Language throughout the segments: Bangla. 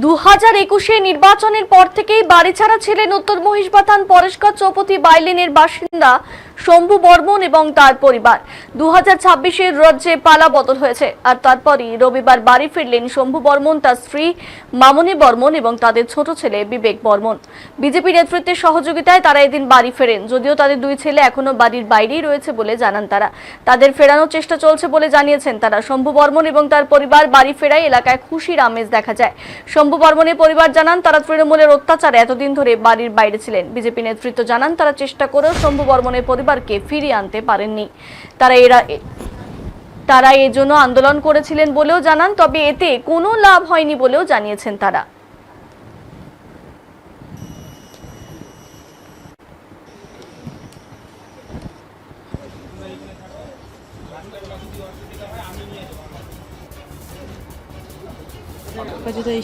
2021 নির্বাচনের পর থেকেই বাড়ি ছাড়া ছিলেন উত্তর মহিষবাথান পরেশগড় চৌপতি বাইলেনের বাসিন্দা শম্ভু বর্মন এবং তার পরিবার। 2026-এর রাজ্যে পালা বদল হয়েছে, আর তারপরই রবিবার বাড়ি ফিরলেন শম্ভু বর্মন, তার স্ত্রী মামনি বর্মন এবং তাদের ছোট ছেলে বিবেক বর্মন। বিজেপি নেতৃত্বের সহযোগিতায় তারা এদিন বাড়ি ফেরেন, যদিও তাদের দুই ছেলে এখনো বাড়ির বাইরেই রয়েছে বলে জানান তারা। তাদের ফেরানোর চেষ্টা চলছে বলে জানিয়েছেন তারা। শম্ভু বর্মন এবং তার পরিবার বাড়ি ফেরায় এলাকায় খুশির আমেজ দেখা যায়। শম্ভু বর্মনের পরিবার জানান তারা তৃণমূলের অত্যাচারে এতদিন ধরে বাড়ির বাইরে ছিলেন। বিজেপি নেতৃত্ব জানান তারা চেষ্টা করেও শম্ভু বর্মনের পরিবারকে ফিরিয়ে আনতে পারেননি। তারা এজন্য আন্দোলন করেছিলেন বলেও জানান, তবে এতে কোনো লাভ হয়নি বলেও জানিয়েছেন তারা।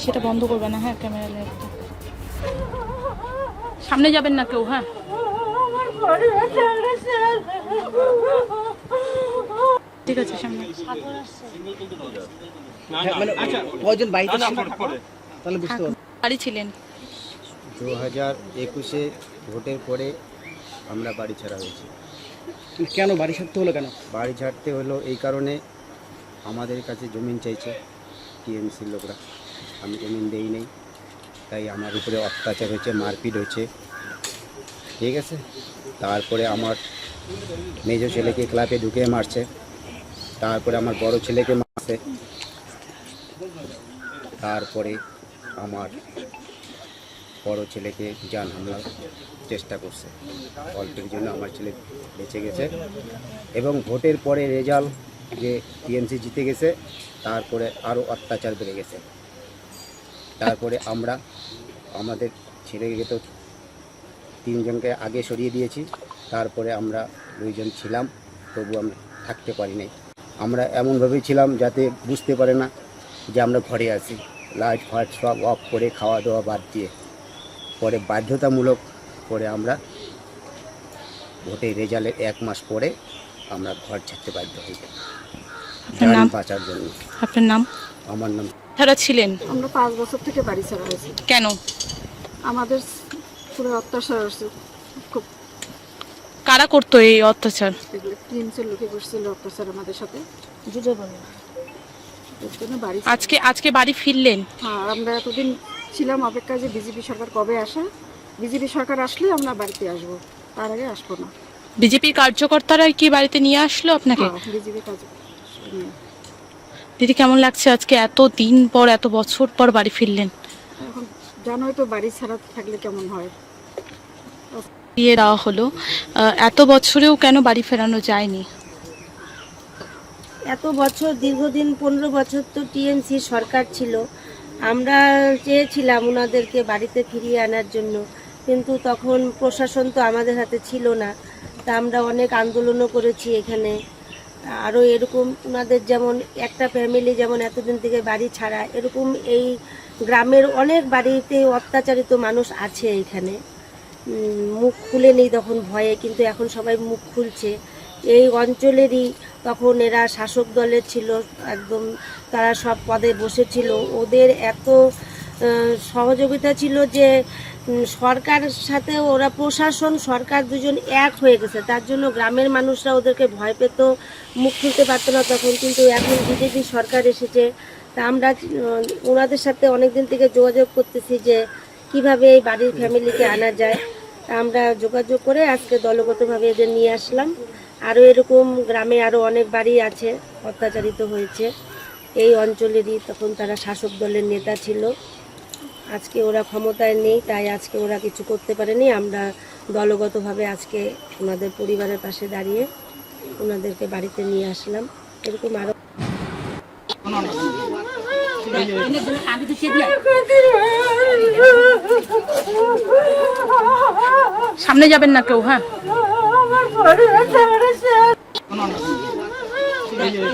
সেটা বন্ধ করবে না। হ্যাঁ, ক্যামেরা লাইটটা সামনে যাবেন না কেউ। হ্যাঁ, ঠিক আছে, সামনে বাড়ি ছিলেন। 2021-এ ভোটের পরে আমরা বাড়ি ছাড়া হয়েছি। কেন বাড়ি ছাড়তে হলো? কেন বাড়ি ছাড়তে হলো এই কারণে, আমাদের কাছে জমিন চাইছে টিএমসির লোকরা। আমি জমিন দেই নেই, তাই আমার উপরে অত্যাচার হয়েছে, মারপিট হয়েছে। ঠিক আছে, তারপরে আমার মেজো ছেলেকে ক্লাবে ঢুকে মারছে, তারপরে আমার বড় ছেলেকে মারছে, তারপরে আমার বড় ছেলেকে জান হামলার চেষ্টা করছে। অল্পের জন্য আমার ছেলে বেঁচে গেছে। এবং ভোটের পরে রেজাল্ট যে টিএমসি জিতে গেছে, তারপরে আরও অত্যাচার বেড়ে গেছে। তারপরে আমরা আমাদের ছেলেকে তো 3 জনকে আগে সরিয়ে দিয়েছি, তারপরে আমরা 2 জন ছিলাম, তবু আমরা থাকতে পারি নাই। আমরা এমনভাবেই ছিলাম যাতে বুঝতে পারে না যে আমরা ঘরে আছি। লাইট ফাইট সব অফ করে, খাওয়া দাওয়া বাদ দিয়ে, পরে বাধ্যতামূলক পরে আমরা ভোটের রেজাল্টের 1 মাস পরে আমরা ঘর ছাড়তে বাধ্য হই বাঁচার জন্য। আপনার নাম? আমার নাম। তারা ছিলেন? আমরা 5 বছর থেকে বাড়ি ছাড়া হয়েছি। কেন? আমাদের পুরো অত্যাচার হচ্ছে। খুব কারা করতো এই অত্যাচার? টিএমসির লোকে করছিল অত্যাচার আমাদের সাথে। আজকে বাড়ি ফিরলেন? হ্যাঁ, আমরা এতদিন ছিলাম অপেক্ষায় যে বিজেপি সরকার কবে আসে। বিজেপি সরকার আসলে আমরা বাড়িতে আসবো, তার আগে আসবো না। বিজেপির কার্যকর্তারাই কি বাড়িতে নিয়ে আসলো আপনাকে? বিজেপি কাজ। দিদি, কেমন লাগছে আজকে এত দিন পর, এত বছর পর বাড়ি ফিরলেন? এখন জানোই তো বাড়ি ছাড়া থাকলে কেমন হয়। দিয়ে দেওয়া হলো, এত বছরেও কেন বাড়ি ফেরানো যায়নি? এত বছর, দীর্ঘদিন 15 বছর তো টিএমসি সরকার ছিল। আমরা চেয়েছিলাম ওনাদেরকে বাড়িতে ফিরিয়ে আনার জন্য, কিন্তু তখন প্রশাসন তো আমাদের হাতে ছিল না। তা আমরা অনেক আন্দোলনও করেছি এখানে। আরও এরকম ওনাদের যেমন একটা ফ্যামিলি যেমন এতদিন থেকে বাড়ি ছাড়া, এরকম এই গ্রামের অনেক বাড়িতে অত্যাচারিত মানুষ আছে এখানে। মুখ খুলে নেই তখন ভয়ে, কিন্তু এখন সবাই মুখ খুলছে। এই অঞ্চলেরই তখন এরা শাসক দলের ছিল, একদম তারা সব পদে বসেছিল। ওদের এত সহযোগিতা ছিল যে সরকারের সাথে ওরা, প্রশাসন সরকার দুজন এক হয়ে গেছে। তার জন্য গ্রামের মানুষরা ওদেরকে ভয় পেত, মুখ খুলতে পারতো না তখন। কিন্তু এখন বিজেপি সরকার এসেছে, তা আমরা ওনাদের সাথে অনেক দিন থেকে যোগাযোগ করতেছি যে কিভাবে এই বাড়ির ফ্যামিলিকে আনা যায়। আমরা যোগাযোগ করে আজকে দলগতভাবে এদের নিয়ে আসলাম। আরও এরকম গ্রামে আরও অনেক বাড়ি আছে অত্যাচারিত হয়েছে এই অঞ্চলেরই। তখন তারা শাসক দলের নেতা ছিল, আজকে ওরা ক্ষমতায় নেই, তাই আজকে ওরা কিছু করতে পারেনি। আমরা দলগতভাবে আজকে ওনাদের পরিবারের পাশে দাঁড়িয়ে ওনাদেরকে বাড়িতে নিয়ে আসলাম। এরকম আরও সামনে যাবেন না কেউ। হ্যাঁ,